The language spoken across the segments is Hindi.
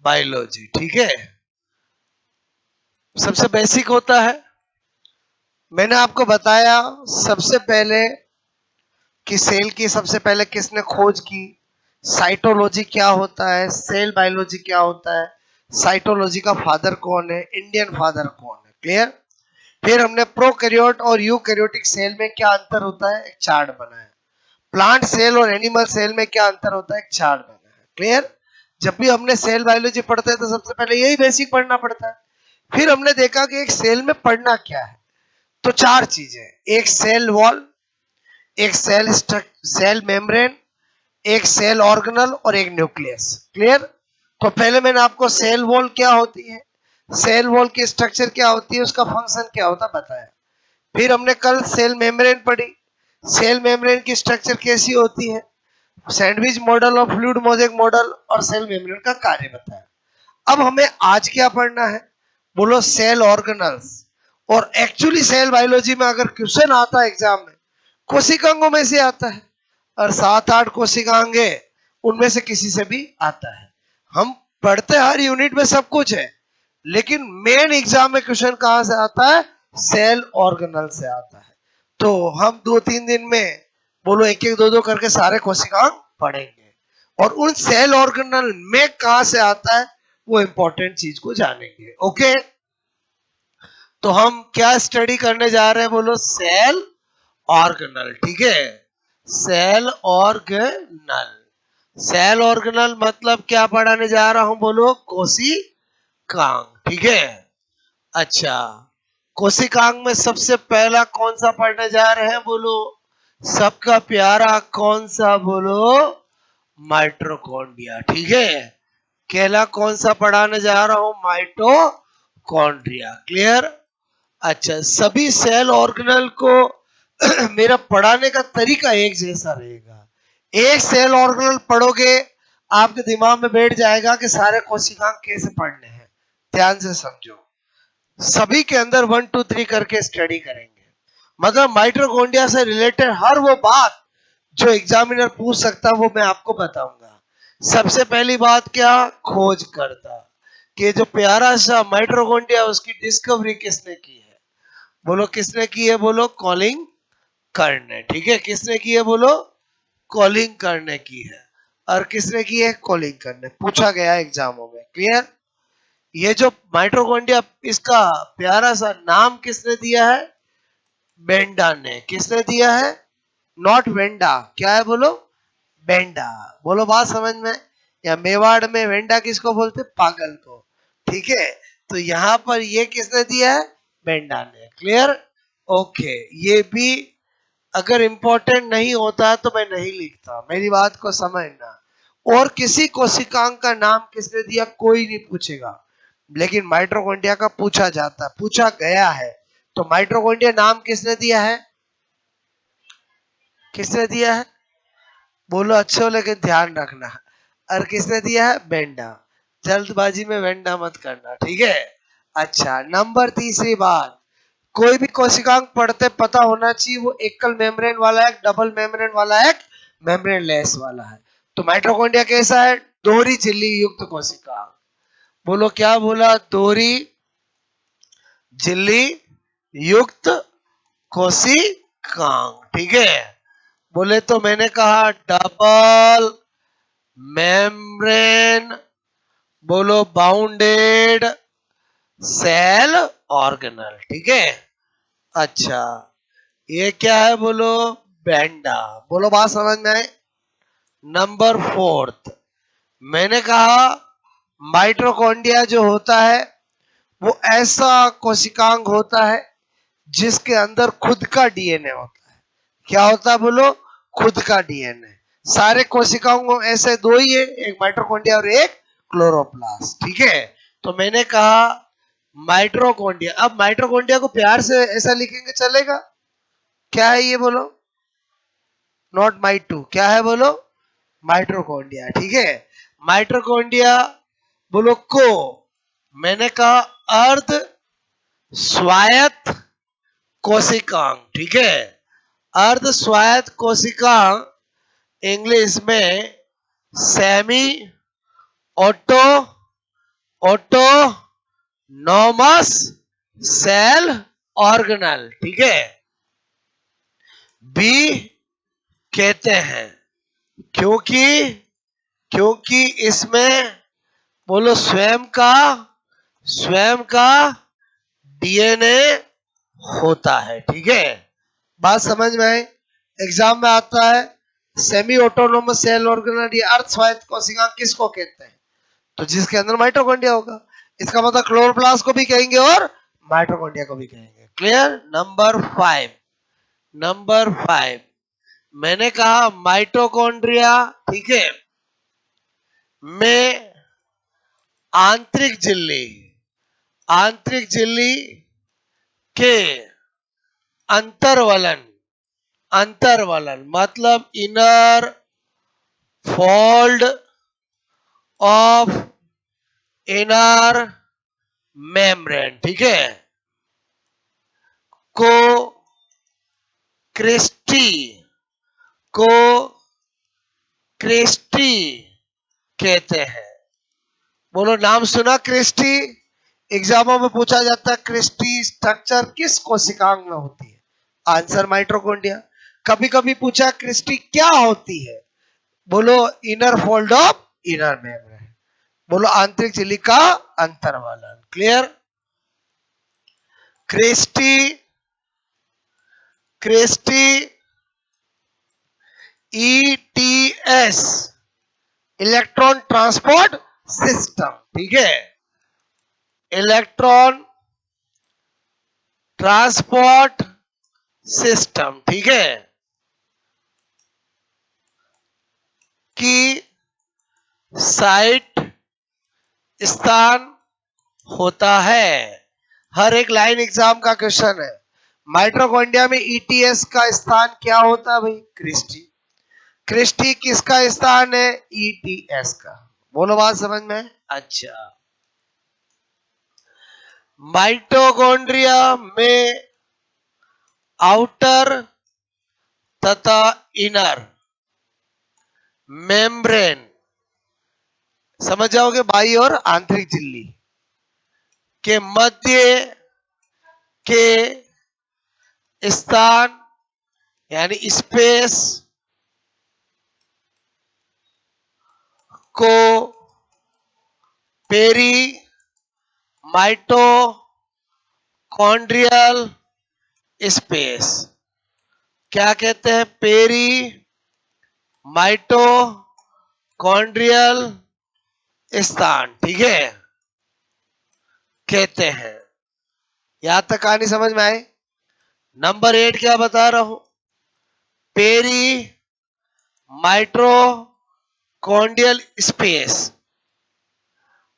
बायोलॉजी। ठीक है, सबसे बेसिक होता है। मैंने आपको बताया सबसे पहले कि सेल की सबसे पहले किसने खोज की, साइटोलॉजी क्या होता है, सेल बायोलॉजी क्या होता है, साइटोलॉजी का फादर कौन है, इंडियन फादर कौन है। क्लियर। फिर हमने प्रोकैरियोट और यूकैरियोटिक सेल में क्या अंतर होता है, एक चार्ट बनाया। प्लांट सेल और एनिमल सेल में क्या अंतर होता है, एक चार्ट बनाया। क्लियर। जब भी हमने सेल बायोलॉजी पढ़ते हैं तो सबसे पहले यही बेसिक पढ़ना पड़ता है। फिर हमने देखा कि एक सेल में पढ़ना क्या है, तो चार चीजें, एक सेल वॉल, एक सेल मेम्ब्रेन, एक सेल ऑर्गेनल और एक न्यूक्लियस। क्लियर। तो पहले मैंने आपको सेल वॉल क्या होती है, सेल वॉल की स्ट्रक्चर क्या होती है, उसका फंक्शन क्या होता है बताया। फिर हमने कल सेल मेम्ब्रेन पढ़ी, सेल मेम्ब्रेन की स्ट्रक्चर कैसी होती है, सैंडविच मॉडल और फ्लूइड मोज़ेक मॉडल और सेल मेम्ब्रेन का कार्य बताया। अब हमें आज क्या पढ़ना है, बोलो सेल ऑर्गेनल्स। और एक्चुअली सेल बायोलॉजी में अगर क्वेश्चन आता है एग्जाम में, कोशिकांगों में से आता है, और 7-8 कोशिकांगे उनमें से किसी से भी आता है। हम पढ़ते हर यूनिट में सब कुछ है, लेकिन मेन एग्जाम में क्वेश्चन कहां से आता है, सेल ऑर्गेनल से आता है। तो हम 2-3 दिन में बोलो एक एक दो दो करके सारे कोशिकांग पढ़ेंगे, और उन सेल ऑर्गेनल में कहां से आता है वो इंपॉर्टेंट चीज को जानेंगे। ओके, तो हम क्या स्टडी करने जा रहे हैं, बोलो सेल ऑर्गेनल। ठीक है, सेल ऑर्गेनल। सेल ऑर्गेनल मतलब क्या पढ़ाने जा रहा हूं, बोलो कोशिकांग। ठीक है, अच्छा, कोशिकांग में सबसे पहला कौन सा पढ़ने जा रहे हैं, बोलो सबका प्यारा कौन सा, बोलो माइटोकॉन्ड्रिया। ठीक है, केला कौन सा पढ़ाने जा रहा हूं, माइटोकॉन्ड्रिया। क्लियर। अच्छा, सभी सेल ऑर्गेनल को मेरा पढ़ाने का तरीका एक जैसा रहेगा। एक सेल ऑर्गेनल पढ़ोगे आपके दिमाग में बैठ जाएगा कि सारे कोशिकांग कैसे पढ़ने हैं। ध्यान से समझो, सभी के अंदर 1 2 3 करके स्टडी करेंगे। मतलब माइटोकॉन्ड्रिया से रिलेटेड हर वो बात जो एग्जामिनर पूछ सकता है वो मैं आपको बताऊंगा। सबसे पहली बात क्या, खोज करता कि जो प्यारा सा माइटोकॉन्ड्रिया उसकी डिस्कवरी किसने की है, बोलो किसने की है, बोलो कॉलिंग करने। ठीक है, किसने की है, बोलो कॉलिंग करने की है। और किसने की है, कॉलिंग करने, पूछा गया एग्जामों में। क्लियर। ये जो माइटोकॉन्ड्रिया, इसका प्यारा सा नाम किसने दिया है, बेंडा ने। किसने दिया है, नॉट वेंडा, क्या है बोलो, बेंडा। बोलो बात समझ में। या मेवाड़ में वेंडा किसको बोलते, पागल को। ठीक है, तो यहां पर ये किसने दिया है, बेंडा ने। क्लियर। ओके, ये भी अगर इंपॉर्टेंट नहीं होता तो मैं नहीं लिखता, मेरी बात को समझना। और किसी कोशिकांग का नाम किसने दिया कोई नहीं पूछेगा, लेकिन माइटोकॉन्ड्रिया का पूछा जाता, पूछा गया है। तो माइटोकॉन्ड्रिया नाम किसने दिया है, किसने दिया है, बोलो अच्छे हो लेकिन ध्यान रखना। और किसने दिया है, बेंडा। जल्दबाजी में वेंडा मत करना। ठीक है। अच्छा, नंबर तीसरी बात, कोई भी कोशिकांग पढ़ते पता होना चाहिए वो एकल मेम्ब्रेन वाला है, डबल मेम्ब्रेन वाला है, मेम्ब्रेन लेस वाला है। तो माइटोकॉन्ड्रिया कैसा है, दोहरी झिल्ली युक्त कोशिकांग। बोलो क्या बोला, दोहरी झिल्ली युक्त कोशिकांग। ठीक है, बोले तो मैंने कहा डबल मेम्ब्रेन, बोलो बाउंडेड सेल ऑर्गेनल। ठीक है। अच्छा, ये क्या है, बोलो बेंडा। बोलो बात समझ में आए। नंबर फोर्थ, मैंने कहा माइटोकॉन्ड्रिया जो होता है वो ऐसा कोशिकांग होता है जिसके अंदर खुद का डीएनए होता है। क्या होता है, बोलो खुद का डीएनए। सारे कोशिकाओं ऐसे दो ही है, एक माइटोकॉन्ड्रिया और एक क्लोरोप्लास्ट। ठीक है, तो मैंने कहा माइटोकॉन्ड्रिया। अब माइटोकॉन्ड्रिया को प्यार से ऐसा लिखेंगे चलेगा, क्या है ये, बोलो नॉट माइटो, क्या है बोलो, माइटोकॉन्ड्रिया। ठीक है, माइटोकॉन्ड्रिया बोलो को, मैंने कहा अर्ध स्वायत्त कोशिकांग। ठीक है, अर्ध स्वायत्त कोशिकांग इंग्लिश में semi autonomous autonomous cell organelle, ठीक है, बी कहते हैं, क्योंकि क्योंकि इसमें बोलो स्वयं का डीएनए होता है, ठीक है। बात समझ में आई? एग्जाम में आता है सेमी ऑटोनोमस सेल ऑर्गेनल, ये अर्ध स्वायत्त कोशिका किसको कहते हैं? तो जिसके अंदर माइटोकॉन्ड्रिया होगा। इसका मतलब क्लोरोप्लास्ट को भी कहेंगे और माइटोकॉन्ड्रिया को भी कहेंगे। क्लियर? नंबर 5 मैंने कहा माइटोकॉन्ड्रिया, ठीक है, में आंतरिक झिल्ली के अंतर्वलन मतलब inner fold of inner membrane, ठीक है, को क्रिस्टी कहते हैं। बोलो नाम सुना क्रिस्टी? एग्जामों में पूछा जाता है क्रिस्टी स्ट्रक्चर किस कोशिकांग में होती है? Answer mitochondria. कभी कभी पूछा क्रिस्टी क्या होती है? बोलो inner fold of inner membrane, बोलो आंतरिक झिल्ली का अंतर्वलन। Clear? Cristae ETS electron transport system, ठीक है, इलेक्ट्रॉन ट्रांसपोर्ट सिस्टम, ठीक है, की साइट स्थान होता है। हर एक लाइन एग्जाम का क्वेश्चन है। माइटोकॉन्ड्रिया में ईटीएस का स्थान क्या होता है भाई? क्रिस्टी किसका स्थान है? ईटीएस का। बोलो बात समझ में? अच्छा, माइटोकॉन्ड्रिया में आउटर तथा इनर मेम्ब्रेन, समझ जाओगे, बाई और आंतरिक झिल्ली के मध्य के स्थान यानी स्पेस को पेरी माइटोकॉन्ड्रियल स्पेस क्या कहते हैं? पेरी माइटोकॉन्ड्रियल स्थान, ठीक है, कहते हैं। यहां तक कहानी समझ में आई? नंबर 8 क्या बता रहा हूं? पेरी माइटोकॉन्ड्रियल स्पेस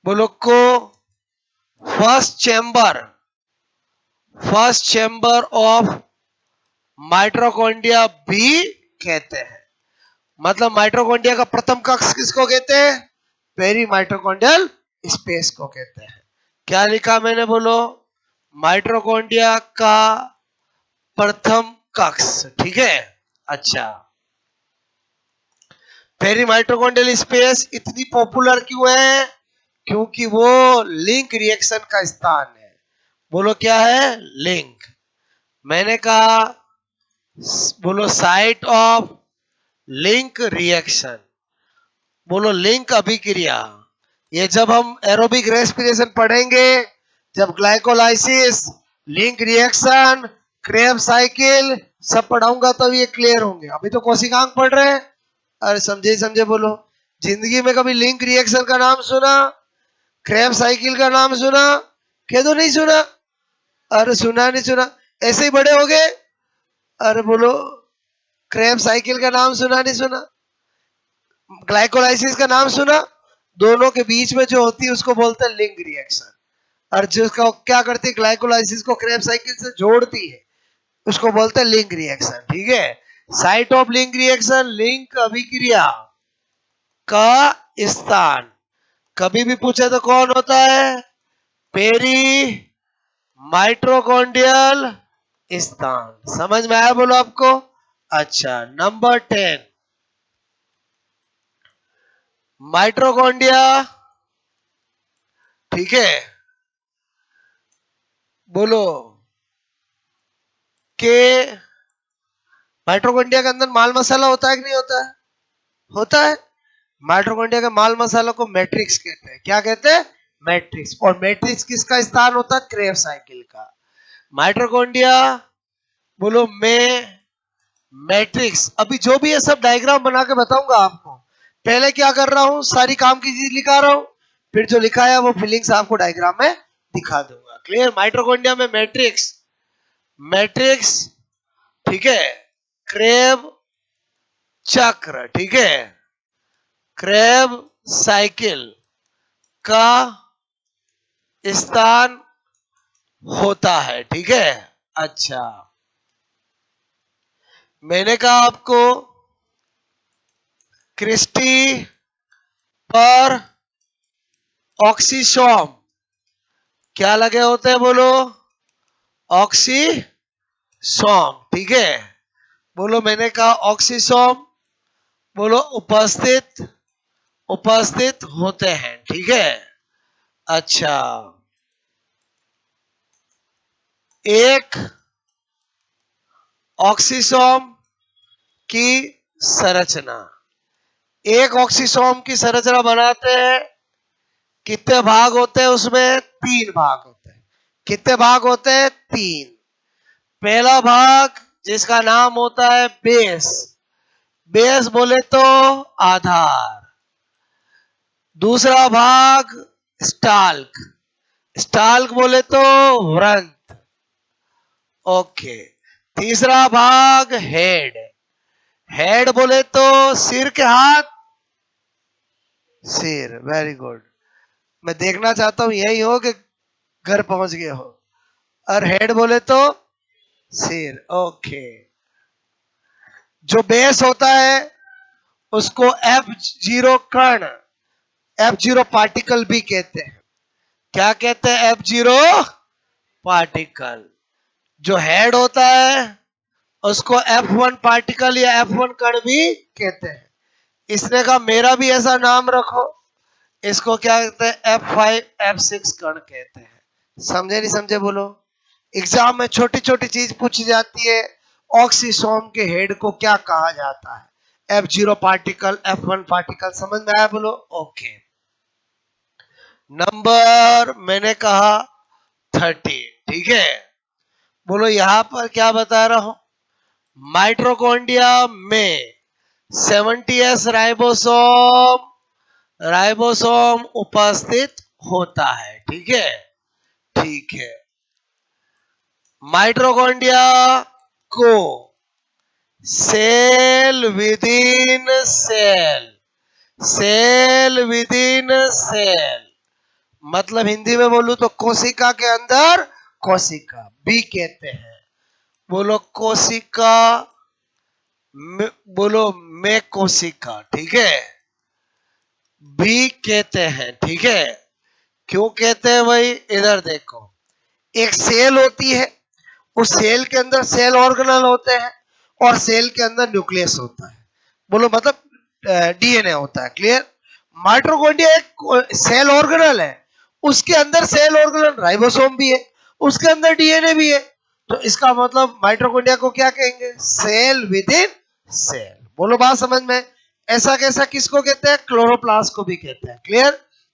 बोलो को फर्स्ट चैम्बर ऑफ माइटोकॉन्ड्रिया भी कहते हैं। मतलब माइटोकॉन्ड्रिया का प्रथम कक्ष किसको कहते हैं? पेरी माइटोकॉन्ड्रियल स्पेस को कहते हैं। क्या लिखा मैंने? बोलो माइटोकॉन्ड्रिया का प्रथम कक्ष, ठीक है। अच्छा, पेरी माइटोकॉन्ड्रियल स्पेस इतनी पॉपुलर क्यों है? क्योंकि वो लिंक रिएक्शन का स्थान है। बोलो क्या है? लिंक। मैंने कहा बोलो साइट ऑफ लिंक रिएक्शन, बोलो लिंक अभिक्रिया। ये जब हम एरोबिक रेस्पिरेशन पढ़ेंगे, जब glycolysis, link reaction, Krebs cycle सब पढ़ाऊंगा तब ये क्लियर होंगे। अभी तो कोशिकांग पढ़ रहे हैं। अरे समझे बोलो। जिंदगी में कभी लिंक रिएक्शन का नाम सुना? क्रेब्स साइकिल का नाम सुना? कह दो नहीं सुना। अरे सुना नहीं सुना, ऐसे ही बड़े हो गए। अरे बोलो क्रेब्स साइकिल का नाम सुना नहीं सुना? ग्लाइकोलाइसिस का नाम सुना? दोनों के बीच में जो होती है उसको बोलते हैं लिंक रिएक्शन। और जिसका क्या करती है, ग्लाइकोलाइसिस को क्रेब्स साइकिल से जोड़ती है, उसको बोलते हैं लिंक रिएक्शन, ठीक है। Site of link reaction, link अभिक्रिया का स्थान कभी भी पूछे तो कौन होता है? पेरी माइटोकॉन्ड्रियल स्थान। समझ में आया बोलो आपको? अच्छा, नंबर 10 माइटोकॉन्ड्रिया ठीक है, बोलो के माइटोकॉन्ड्रिया के अंदर माल मसाला होता है कि नहीं होता है? होता है। माइटोकॉन्ड्रिया के माल मसाला को मैट्रिक्स कहते हैं। क्या कहते हैं? मैट्रिक्स। और मैट्रिक्स किसका स्थान होता है? क्रेब साइकिल का। माइटोकॉन्ड्रिया बोलो में मैट्रिक्स। अभी जो भी ये सब डायग्राम बना के बताऊंगा आपको, पहले क्या कर रहा हूं, सारी काम की चीज लिखा रहा हूं, फिर जो लिखा है वो फीलिंग्स आपको डायग्राम में दिखा दूंगा। क्लियर? माइटोकॉन्ड्रिया में मैट्रिक्स, मैट्रिक्स, ठीक है, क्रेब चक्र, ठीक है, क्रेब साइकिल का स्थान होता है। ठीक है, अच्छा, मैंने कहा आपको क्रिस्टी पर ऑक्सीसोम क्या लगे होते हैं? बोलो ऑक्सीसोम। ठीक है, बोलो मैंने कहा ऑक्सीसोम, बोलो उपस्थित, उपस्थित होते हैं। ठीक है, अच्छा, एक ऑक्सीसोम की संरचना, एक ऑक्सीसोम की संरचना बनाते हैं, कितने भाग होते हैं उसमें? 3 भाग होते हैं। कितने भाग होते हैं? 3। पहला भाग जिसका नाम होता है बेस, बेस बोले तो आधार। दूसरा भाग स्टाल्क, स्टाल्क बोले तो वृंत। ओके। तीसरा भाग हेड, हेड बोले तो सिर के हाथ, सिर। Very good. मैं देखना चाहता हूं यही हो कि घर पहुंच गए हो। और हेड बोले तो सिर। ओके। जो बेस होता है उसको F0 कण, F0 पार्टिकल भी कहते हैं। क्या कहते हैं? F0 particle. जो हेड होता है उसको F1 पार्टिकल या F1 कण भी कहते हैं। इसने कहा मेरा भी ऐसा नाम रखो, इसको क्या कहते हैं? F5 F6 कण कहते हैं। समझे नहीं समझे? बोलो। एग्जाम में छोटी छोटी चीज पूछी जाती है। ऑक्सीसोम के हेड को क्या कहा जाता है? F0 particle, F1 particle. समझ में आया? बोलो ओके। नंबर मैंने कहा 13। ठीक है, बोलो यहां पर क्या बता रहा हूं? माइटोकॉन्ड्रिया में 70s राइबोसोम, राइबोसोम उपस्थित होता है। ठीक है, ठीक है। माइटोकॉन्ड्रिया को cell within cell, cell within cell, मतलब हिंदी में बोलूं तो कोशिका के अंदर कोशिका भी कहते हैं। बोलो कोशिका, बोलो में कोशिका। ठीक है, भी कहते हैं। ठीक है, क्यों कहते हैं भाई? इधर देखो, एक सेल होती है, उस सेल के अंदर सेल ऑर्गेनल होते हैं और सेल के अंदर न्यूक्लियस होता है। बोलो मतलब डीएनए होता है। क्लियर? माइटोकॉन्ड्रिया एक सेल ऑर्गेनल है, उसके अंदर सेल ऑर्गेनल राइबोसोम भी है, उसके अंदर डीएनए भी है। तो इसका मतलब माइटोकॉन्ड्रिया को क्या कहेंगे? Cell within cell. बोलो बात समझ में? ऐसा कैसा किसको कहते हैं? क्लोरोप्लास्ट को भी कहते हैं। क्लियर?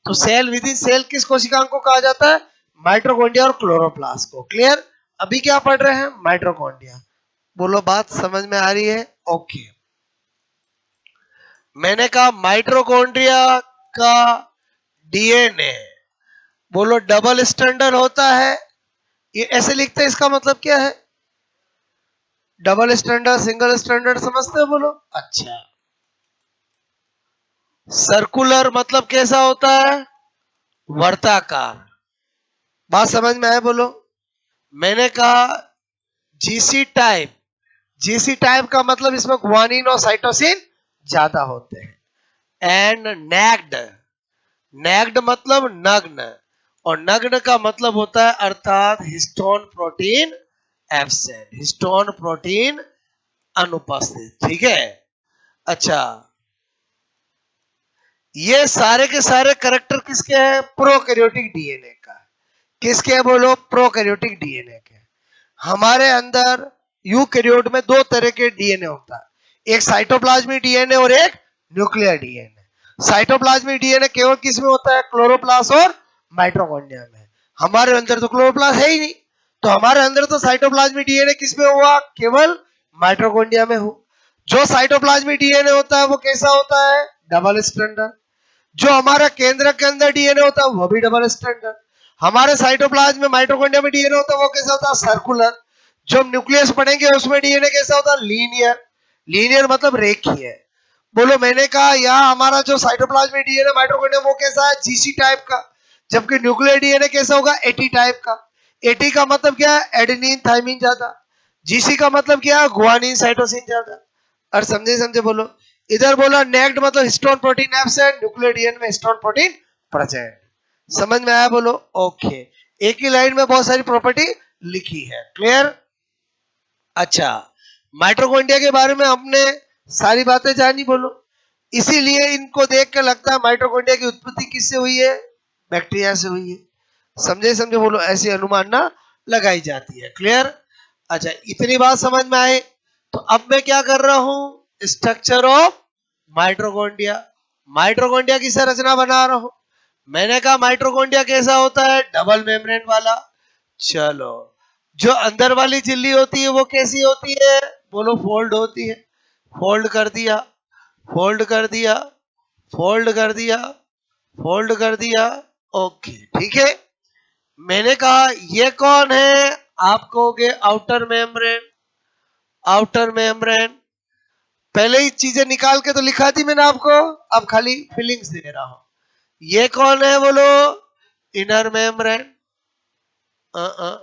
तो सेल विद इन सेल किस कोशिकाओं को कहा जाता है? माइटोकॉन्ड्रिया और क्लोरोप्लास्ट को। क्लियर? अभी क्या पढ़ रहे हैं? माइटोकॉन्ड्रिया। बोलो बात समझ में आ रही है? ओके। मैंने कहा माइटोकॉन्ड्रिया का डीएनए, बोलो डबल स्टैंडर्ड होता है। ये ऐसे लिखते हैं, इसका मतलब क्या है? डबल स्टैंडर्ड, सिंगल स्टैंडर्ड समझते हो? बोलो अच्छा। सर्कुलर मतलब कैसा होता है? वर्ताकार। बात समझ में आए? बोलो। मैंने कहा जीसी टाइप, जीसी टाइप का मतलब इसमें ग्वानिन और साइटोसिन ज्यादा होते हैं। एंड नेक्ड, नेक्ड मतलब नग्न, और नग्न का मतलब होता है अर्थात histone protein absent, histone protein अनुपस्थित। ठीक है, अच्छा, ये सारे के सारे करेक्टर किसके हैं? प्रोकैरियोटिक डीएनए का। किसके है बोलो? प्रोकैरियोटिक डीएनए के। हमारे अंदर यूकैरियोट में दो तरह के डीएनए होता है, एक साइटोप्लाज्मिक डीएनए और एक न्यूक्लियर डीएनए। साइटोप्लाज्मिक डीएनए केवल किस में होता है? क्लोरोप्लास्ट और माइटोकॉन्ड्रिया में। हमारे अंदर तो क्लोरोप्लास्ट है ही नहीं, तो हमारे अंदर तो साइटोप्लाज्मिक डीएनए किस में हुआ? केवल माइटोकॉन्ड्रिया में हो। जो साइटोप्लाज्मिक डीएनए होता है वो कैसा होता है? डबल स्ट्रैंडर। जो हमारा केंद्र के अंदर डीएनए होता है वो भी डबल स्ट्रैंडर। हमारे साइटोप्लाज्म में माइटोकॉन्ड्रिया में डीएनए होता है वो कैसा होता है? सर्कुलर। जो हम न्यूक्लियस पढ़ेंगे उसमें डीएनए कैसा होता है? लीनियर। लीनियर मतलब रेखीय। बोलो, मैंने कहा यहाँ हमारा जो साइटोप्लाज्म में डीएनए माइटोकॉन्ड्रिया वो कैसा है? जीसी टाइप का। जबकि न्यूक्लियर डीएनए कैसा होगा? एटी टाइप का। एटी का मतलब क्या है? एडेनिन थाइमिन ज्यादा। जीसी का मतलब क्या है? गुआनिन साइटोसिन ज्यादा। और समझे समझे बोलो। इधर बोला नेक्ड मतलब histone protein absent, nuclear DNA में हिस्टोन प्रोटीन प्रेजेंट। समझ में आया बोलो? ओके। एक ही लाइन में बहुत सारी प्रॉपर्टी लिखी है। क्लियर? अच्छा, माइटोकॉन्ड्रिया के बारे में हमने सारी बातें जानी बोलो। इसीलिए इनको देख कर लगता है माइटोकॉन्ड्रिया की उत्पत्ति किससे हुई है? बैक्टीरिया से हुई है। समझे समझे बोलो? ऐसी अनुमान ना लगाई जाती है। क्लियर? अच्छा, इतनी बात समझ में आए तो अब मैं क्या कर रहा हूं? Structure of mitochondria. माइटोकॉन्ड्रिया की संरचना बना रहा हूं। मैंने कहा माइटोकॉन्ड्रिया कैसा होता है? डबल मेम्ब्रेन वाला। चलो, जो अंदर वाली झिल्ली होती है वो कैसी होती है? बोलो, फोल्ड होती है। फोल्ड कर दिया, फोल्ड कर दिया, फोल्ड कर दिया, फोल्ड कर दिया। ओके, ठीक है। मैंने कहा ये कौन है? आप कहोगे आउटर मेम्ब्रेन। Outer membrane. पहले ही चीजें निकाल के तो लिखा थी मैंने आपको, अब खाली फीलिंग्स दे रहा हूं। ये कौन है बोलो? Inner membrane.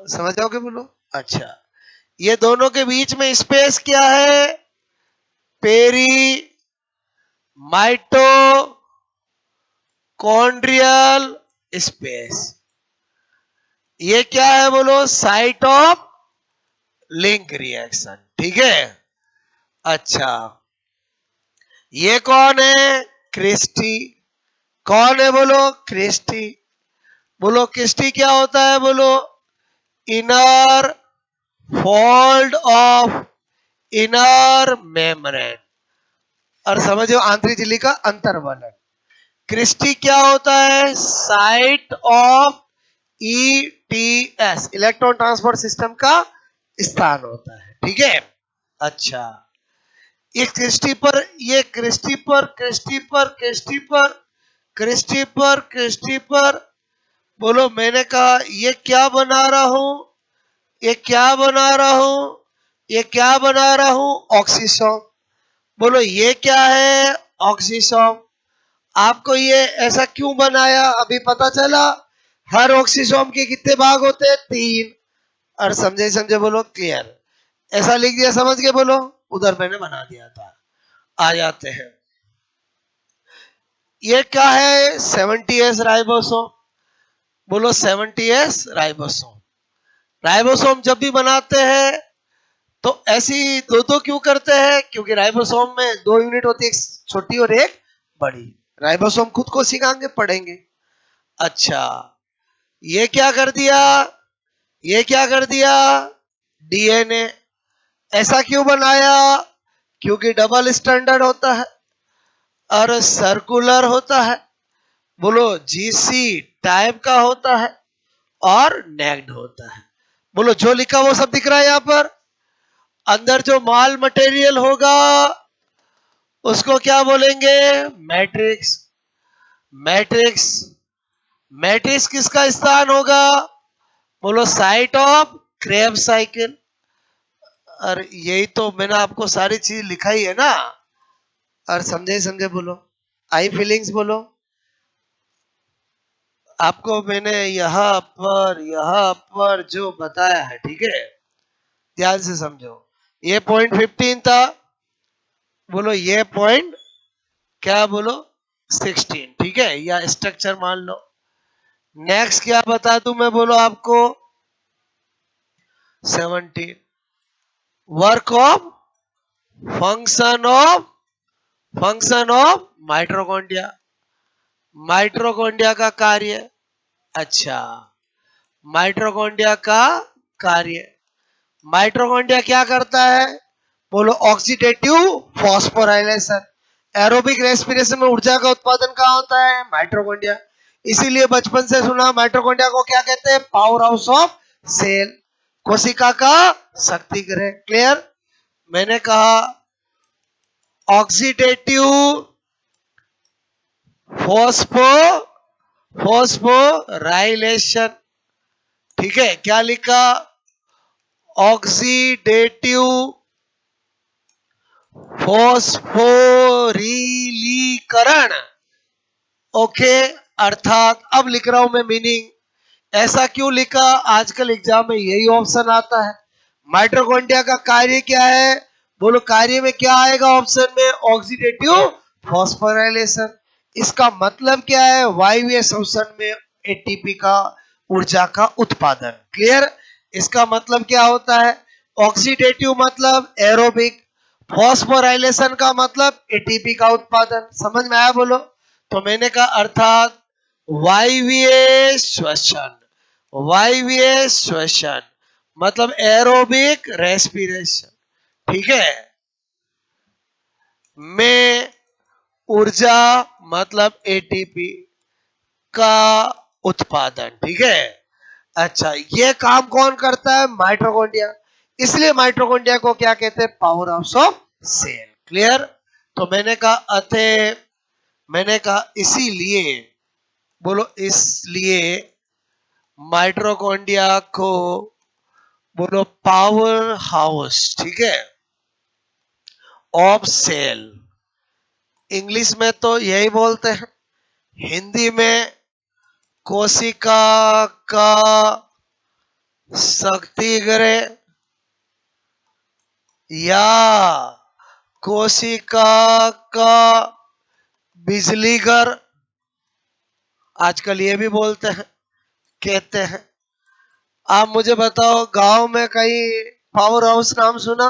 समझ जाओगे बोलो? अच्छा, ये दोनों के बीच में स्पेस क्या है? Peri mitochondrial space. ये क्या है बोलो? Site of link reaction. ठीक है। अच्छा, ये कौन है? क्रिस्टी। कौन है बोलो? क्रिस्टी। बोलो, क्रिस्टी क्या होता है बोलो? Inner fold of inner membrane. और समझो आंतरिक झिल्ली का अंतर्वलन। क्रिस्टी क्या होता है? Site of ETS, electron transport system का स्थान होता है। ठीक है। अच्छा, ये क्रिस्टी पर, ये क्रिस्टी पर, क्रिस्टी पर, क्रिस्टी पर, क्रिस्टी पर, क्रिस्टी पर। बोलो, मैंने कहा ये क्या बना रहा हूं? ये क्या बना रहा हूं? ये क्या बना रहा हूं? ऑक्सीसोम। बोलो, ये क्या है? ऑक्सीसोम। आपको ये ऐसा क्यों बनाया अभी पता चला? हर ऑक्सीसोम के कितने भाग होते हैं? 3। और समझे समझे बोलो? क्लियर? ऐसा लिख दिया, समझ के बोलो? उधर मैंने बना दिया था। आ जाते हैं। ये क्या है? 70S ribosome. बोलो, 70S राइबोसोम। राइबोसोम जब भी बनाते हैं तो ऐसी दो दो क्यों करते हैं? क्योंकि राइबोसोम में 2 यूनिट होती है, एक छोटी और एक बड़ी। राइबोसोम खुद को सिखाएंगे, पढ़ेंगे। अच्छा, ये क्या कर दिया? ये क्या कर दिया? डीएनए। ऐसा क्यों बनाया? क्योंकि डबल स्टैंडर्ड होता है और सर्कुलर होता है। बोलो, जीसी टाइप का होता है और नेक्ड होता है। बोलो, जो लिखा वो सब दिख रहा है यहां पर। अंदर जो माल मटेरियल होगा उसको क्या बोलेंगे? मैट्रिक्स। मैट्रिक्स। मैट्रिक्स किसका स्थान होगा? बोलो, साइट ऑफ क्रेब्स साइकिल। और यही तो मैंने आपको सारी चीज लिखाई है ना। और समझे समझे बोलो? आई फीलिंग्स बोलो? आपको मैंने यहाँ पर जो बताया है, ठीक है, ध्यान से समझो। ये पॉइंट 15 था। बोलो, ये पॉइंट क्या बोलो? 16। ठीक है, या स्ट्रक्चर मान लो। नेक्स्ट क्या बता दूं मैं बोलो आपको? 17। Work of function of mitochondria. Mitochondria का कार्य। अच्छा, माइटोकॉन्ड्रिया का कार्य। माइटोकॉन्ड्रिया क्या करता है? बोलो, ऑक्सीडेटिव फॉस्फोराइलेशन। एरोबिक रेस्पिरेशन में ऊर्जा का उत्पादन कहाँ होता है? माइटोकॉन्ड्रिया। इसीलिए बचपन से सुना, माइटोकॉन्ड्रिया को क्या कहते हैं? पावर हाउस ऑफ सेल, कोशिका का शक्ति गृह। क्लियर? मैंने कहा ऑक्सीडेटिव फॉस्फो फॉस्फोराइलेशन। ठीक है, क्या लिखा? ऑक्सीडेटिव फॉस्फोरिलीकरण। ओके, अर्थात अब लिख रहा हूं मैं मीनिंग। ऐसा क्यों लिखा? आजकल एग्जाम में यही ऑप्शन आता है। माइटोकॉन्ड्रिया का कार्य क्या है? बोलो, कार्य में क्या आएगा ऑप्शन में? Oxidative phosphorylation. इसका मतलब क्या है? वायवीय श्वसन में एटीपी का ऊर्जा का उत्पादन। क्लियर? इसका मतलब क्या होता है? ऑक्सीडेटिव मतलब एरोबिक, फॉस्फोराइलेशन का मतलब एटीपी का उत्पादन। समझ में आया? बोलो। तो मैंने कहा अर्थात वायवीय श्वसन। वायवीय श्वसन मतलब एरोबिक रेस्पिरेशन, ठीक है, में ऊर्जा मतलब एटीपी का उत्पादन। ठीक है। अच्छा, ये काम कौन करता है? माइटोकॉन्ड्रिया। इसलिए माइटोकॉन्ड्रिया को क्या कहते हैं? Power house of cell. Clear? तो मैंने कहा इसीलिए, बोलो, इसलिए माइटोकॉन्ड्रिया को बोलो पावर हाउस, ठीक है, ऑफ सेल। इंग्लिश में तो यही बोलते हैं, हिंदी में कोशिका का शक्ति गृह या कोशिका का बिजली घर, आजकल ये भी बोलते हैं, कहते हैं। आप मुझे बताओ, गांव में कहीं पावर हाउस नाम सुना?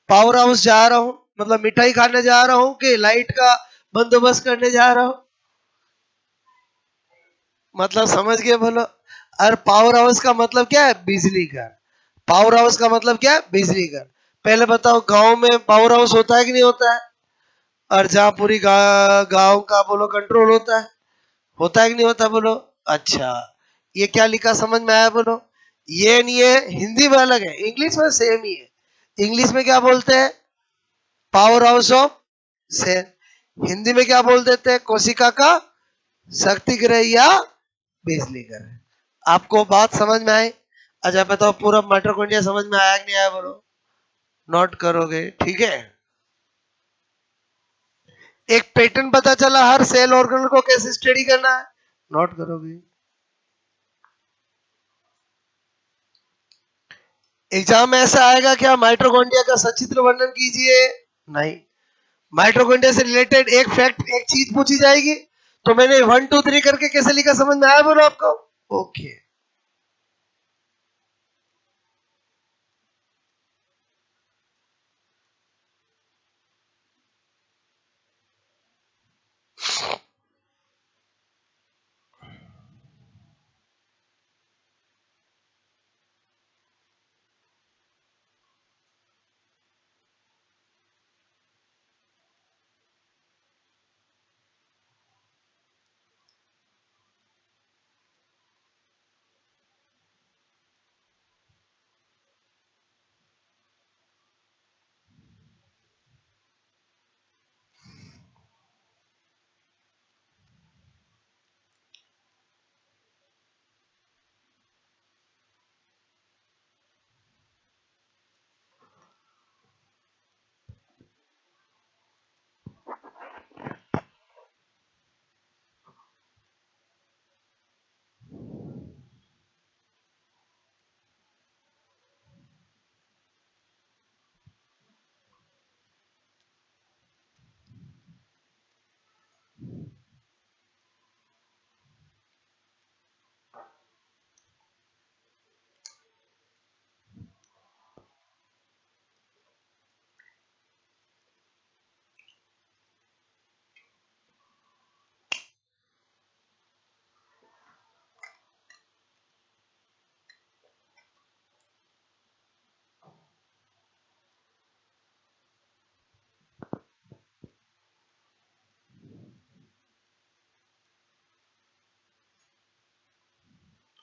पावर हाउस जा रहा हूं मतलब मिठाई खाने जा रहा हूं कि लाइट का बंदोबस्त करने जा रहा हूं? मतलब समझ गए? बोलो। और पावर हाउस का मतलब क्या है? बिजली घर। पावर हाउस का मतलब क्या है? बिजली घर। पहले बताओ, गांव में पावर हाउस होता है कि नहीं होता है? और जहां पूरी गांव का बोलो कंट्रोल होता है कि नहीं होता? बोलो। अच्छा, ये क्या लिखा समझ में आया? बोलो। ये नहीं है, हिंदी में अलग है, इंग्लिश में सेम ही है। इंग्लिश में क्या बोलते हैं? Power house of cell. Hindi में क्या बोल देते हैं? कोशिका का शक्ति गृह या बिजली घर। आपको बात समझ में आई? अच्छा बताओ, पूरा माइटोकॉन्ड्रिया समझ में आया कि नहीं आया? बोलो। नोट करोगे? ठीक है। एक पैटर्न पता चला, हर सेल ऑर्गन को कैसे स्टडी करना है, नोट करोगे? एग्जाम में ऐसा आएगा क्या, माइटोकॉन्ड्रिया का सचित्र वर्णन कीजिए? नहीं। माइटोकॉन्ड्रिया से रिलेटेड एक फैक्ट, एक चीज पूछी जाएगी, तो मैंने 1 2 3 करके कैसे लिखा, समझ में आया? बोलो आपको। ओके।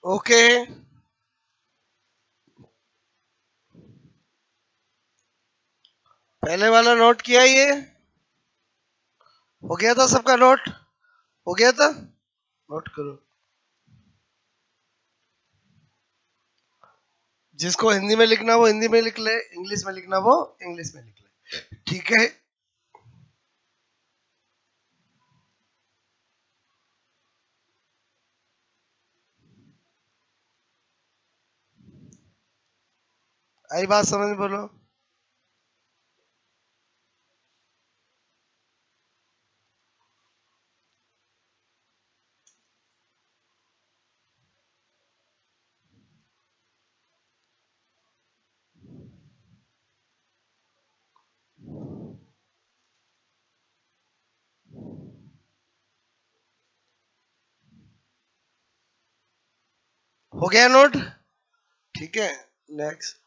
ओके, पहले वाला नोट किया ये? हो गया था सबका नोट? हो गया था? नोट करो। जिसको हिंदी में लिखना वो हिंदी में लिख ले, इंग्लिश में लिखना वो इंग्लिश में लिख ले, ठीक है? आई बात समझ में? बोलो। हो गया नोट? ठीक है, नेक्स्ट।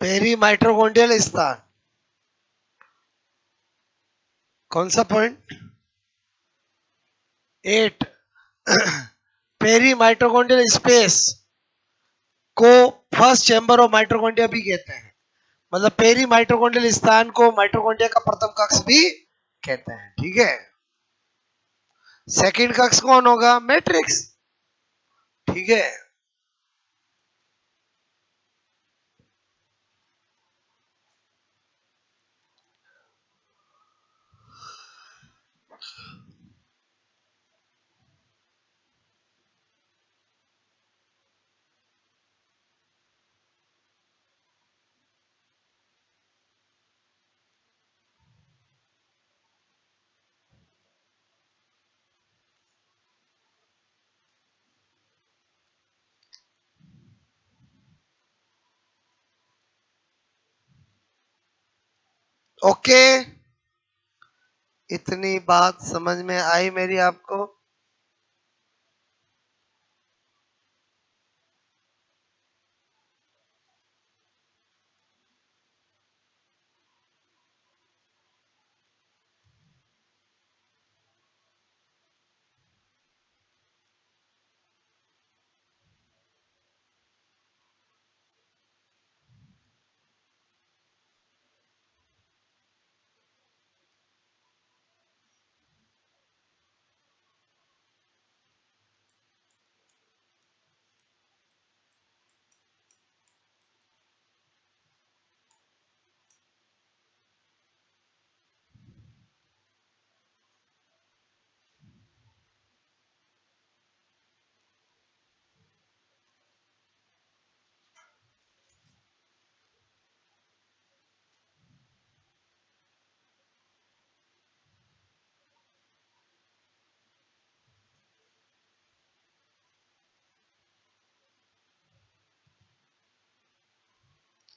पेरी माइट्रोकॉन्ड्रियल स्थान, कौन सा पॉइंट? 8। पेरी माइट्रोकॉन्ड्रियल स्पेस को फर्स्ट चैम्बर ऑफ माइट्रोकॉन्ड्रिया भी कहते हैं। मतलब पेरी माइट्रोकॉन्ड्रियल स्थान को माइट्रोकॉन्ड्रिया का प्रथम कक्ष भी कहते हैं, ठीक है? सेकंड कक्ष कौन होगा? मैट्रिक्स। ठीक है, ओके। इतनी बात समझ में आई मेरी आपको?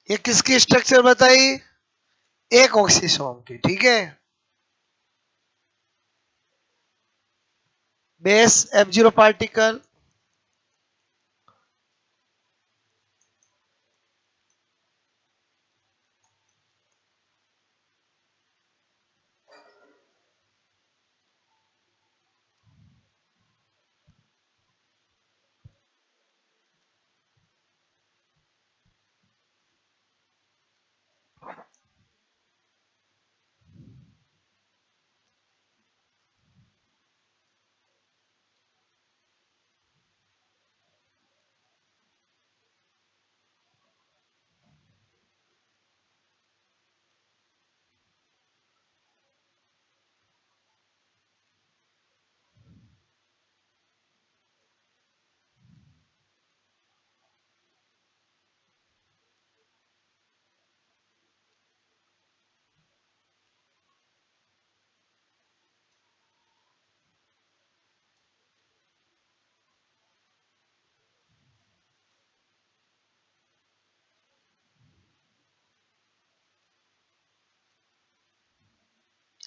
ये किसकी स्ट्रक्चर बताई? एक ऑक्सीसोम की। ठीक है, बेस F0 पार्टिकल,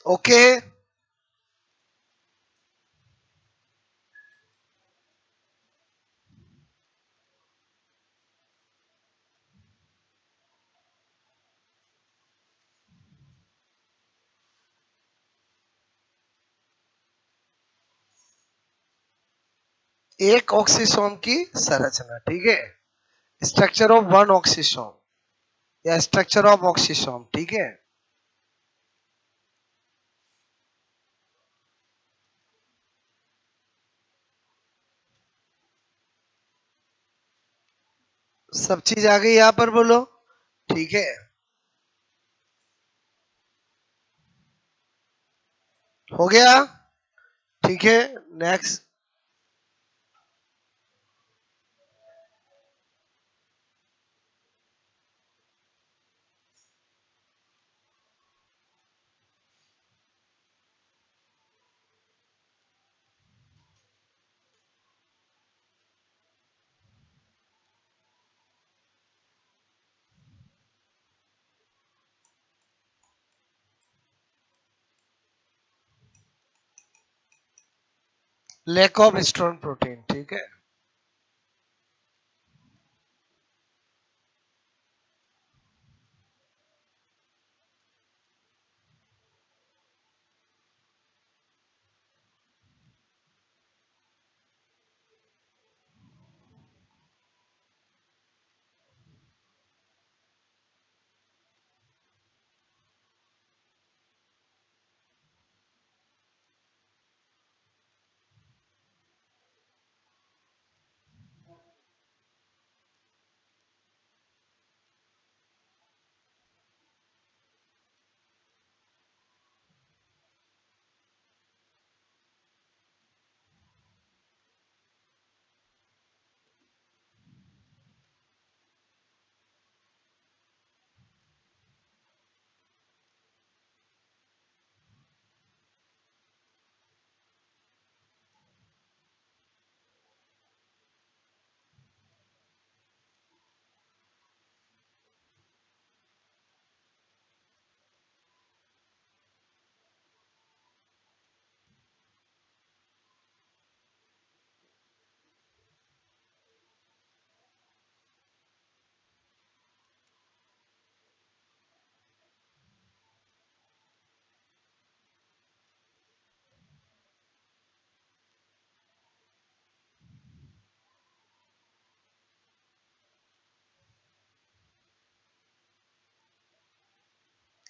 ओके। एक ऑक्सीसोम की संरचना। ठीक है, स्ट्रक्चर ऑफ वन ऑक्सीसोम या स्ट्रक्चर ऑफ ऑक्सीसोम। ठीक है, सब चीज आ गई यहाँ पर, बोलो। ठीक है, हो गया। ठीक है, next. Lack of strong protein. ठीक है,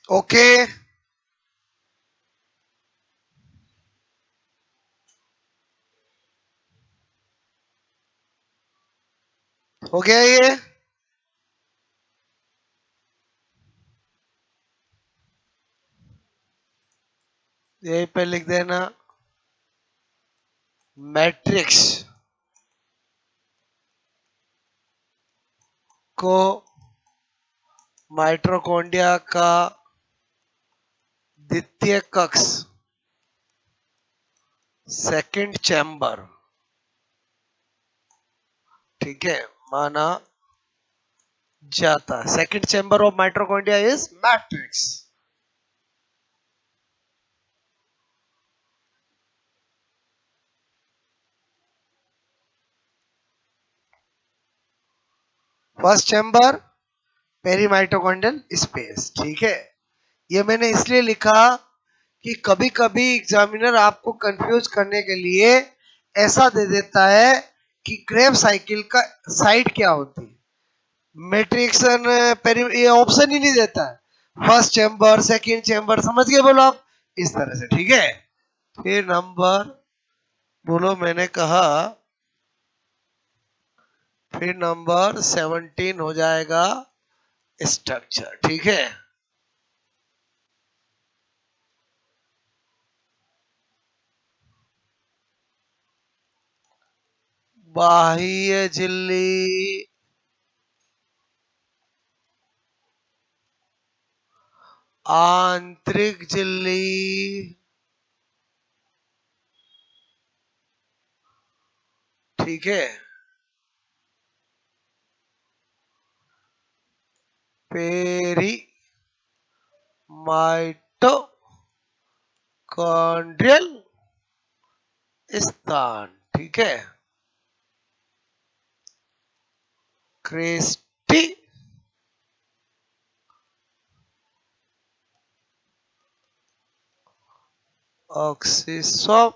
ओके, हो गया ये। यहीं पे लिख देना मैट्रिक्स को माइटोकॉन्ड्रिया का द्वितीय कक्ष सेकंड चैम्बर, ठीक है, माना जाता है। Second chamber of mitochondria is matrix. First chamber perimitochondrial space, ठीक है। ये मैंने इसलिए लिखा कि कभी कभी एग्जामिनर आपको कंफ्यूज करने के लिए ऐसा दे देता है कि क्रेब्स साइकिल का साइड क्या होती है, मैट्रिक्स ये ऑप्शन ही नहीं देता है। फर्स्ट चैम्बर, सेकंड चैम्बर, समझ गए बोलो आप, इस तरह से, ठीक है। फिर नंबर बोलो, मैंने कहा फिर नंबर 17 हो जाएगा स्ट्रक्चर, ठीक है। बाह्य झिल्ली, आंतरिक झिल्ली, ठीक है, पेरी माइटोकॉन्ड्रियल स्थान, ठीक है, क्रिस्टी ऑक्सीसॉम,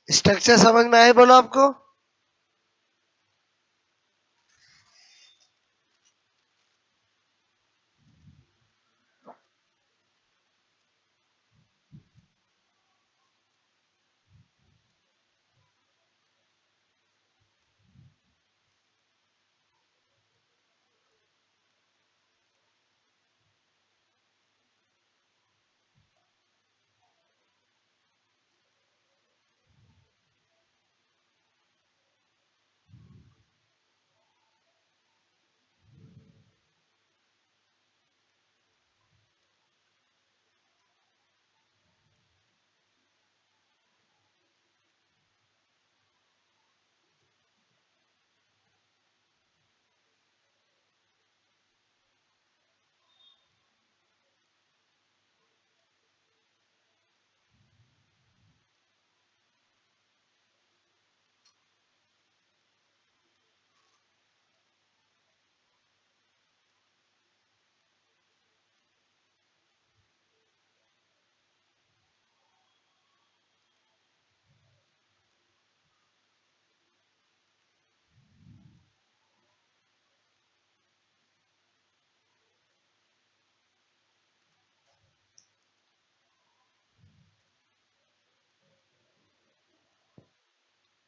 स्ट्रक्चर समझ में आए बोलो आपको।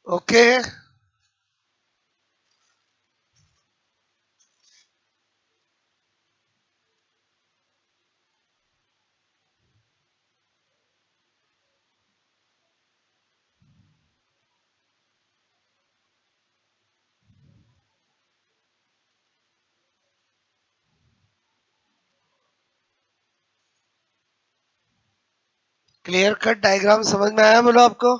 ओके, क्लियर कट डायग्राम समझ में आया बोलो आपको।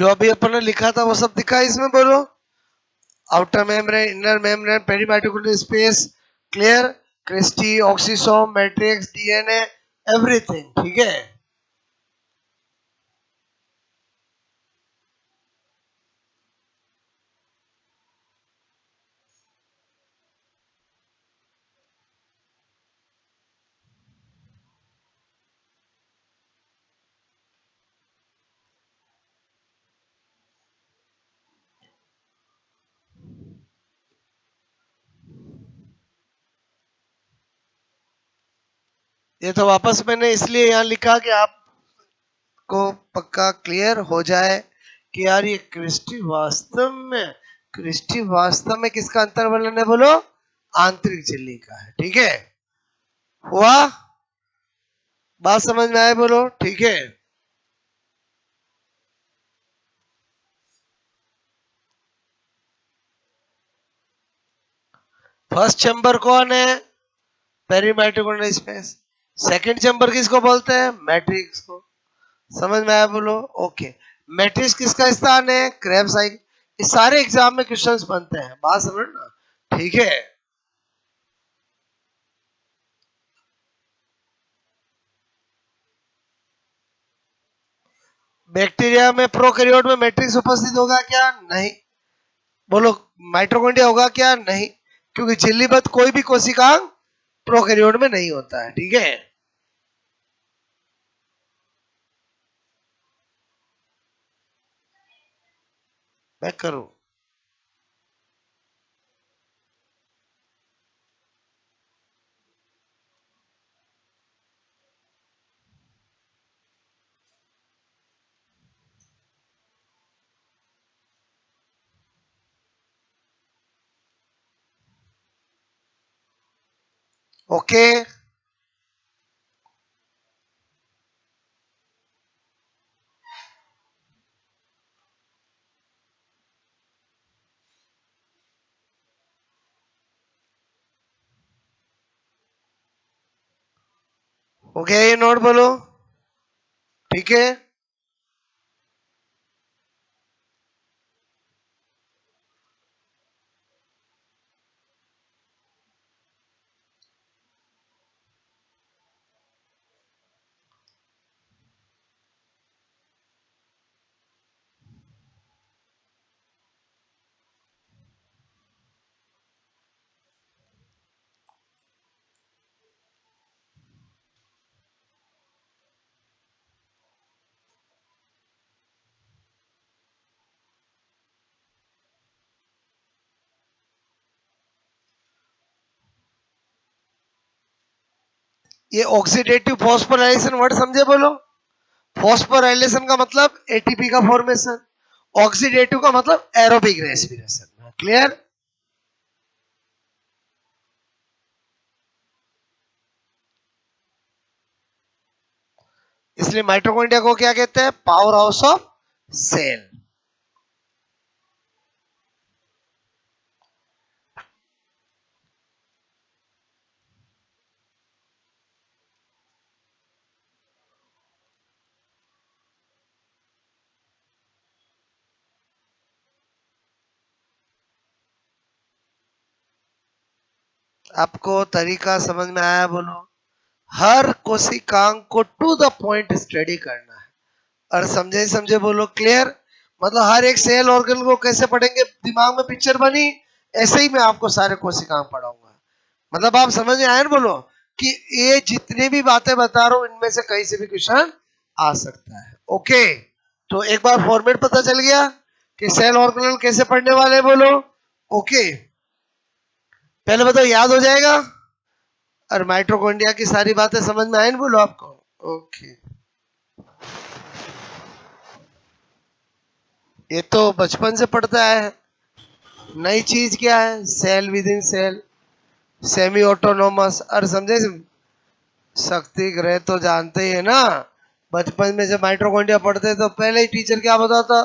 जो अभी अपन ने लिखा था वो सब दिखा है इसमें, बोलो। Outer membrane, inner membrane, perimitochondrial space, clear, cristae, oxysome, matrix, DNA, everything, ठीक है। ये तो वापस मैंने इसलिए यहाँ लिखा कि आपको पक्का क्लियर हो जाए कि यार ये क्रिस्टी वास्तव में किसका अंतर वर्णन है, बोलो। आंतरिक झिल्ली का है, ठीक है। हुआ, बात समझ में आए, बोलो, ठीक है। फर्स्ट चैम्बर कौन है? पेरीमाइटोकॉन्ड्रियल स्पेस। सेकंड चैम्बर किसको बोलते हैं? मैट्रिक्स को। समझ में आया, बोलो, ओके। मैट्रिक्स किसका स्थान है? Krebs cycle. ये सारे एग्जाम में क्वेश्चंस बनते हैं, बात समझना, ठीक है। बैक्टीरिया में, प्रोकैरियोट में मैट्रिक्स उपस्थित होगा क्या? नहीं। बोलो, माइटोकॉन्ड्रिया होगा क्या? नहीं, क्योंकि झिल्लीबद्ध कोई भी कोशिकांग प्रोकैरियोट में नहीं होता है, ठीक है। मैं करूं? ओके, हो गया ये नोट, बोलो, ठीक है। ये ऑक्सीडेटिव फॉस्फोराइलेशन वर्ड समझे, बोलो। फॉस्फोराइलेशन का मतलब एटीपी का फॉर्मेशन, ऑक्सीडेटिव का मतलब एरोबिक रेस्पिरेशन, क्लियर। इसलिए माइटोकॉन्ड्रिया को क्या कहते हैं? Power house of cell. आपको तरीका समझ में आया, बोलो। हर कोशिकांग को टू द पॉइंट स्टडी करना है, और समझे समझे, बोलो, क्लियर। मतलब हर एक सेल ऑर्गन को कैसे पढ़ेंगे, दिमाग में पिक्चर बनी, ऐसे ही मैं आपको सारे कोशिकांग पढ़ाऊंगा। मतलब आप समझ में आए ना, बोलो, कि ये जितनी भी बातें बता रहा हूं इनमें से कहीं से भी क्वेश्चन आ सकता है, ओके। तो एक बार फॉर्मेट पता चल गया कि सेल ऑर्गेनल कैसे पढ़ने वाले हैं, बोलो, ओके। पहले बताओ, याद हो जाएगा? और माइटोकॉन्ड्रिया की सारी बातें समझ में आई ना, बोलो आपको, ओके। ये तो बचपन से पढ़ता है। नई चीज क्या है? Cell within cell, semi autonomous, और समझे, शक्ति ग्रह तो जानते ही है ना। बचपन में जब माइटोकॉन्ड्रिया पढ़ते तो पहले ही टीचर क्या बताता?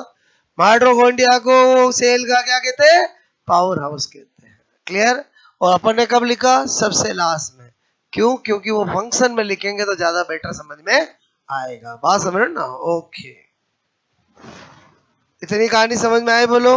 माइटोकॉन्ड्रिया को सेल का क्या कहते हैं? पावर हाउस कहते हैं, क्लियर। और अपन ने कब लिखा? सबसे लास्ट में। क्यों? क्योंकि वो फंक्शन में लिखेंगे तो ज्यादा बेटर समझ में आएगा, बात समझ ना, ओके। इतनी कहानी समझ में आई बोलो?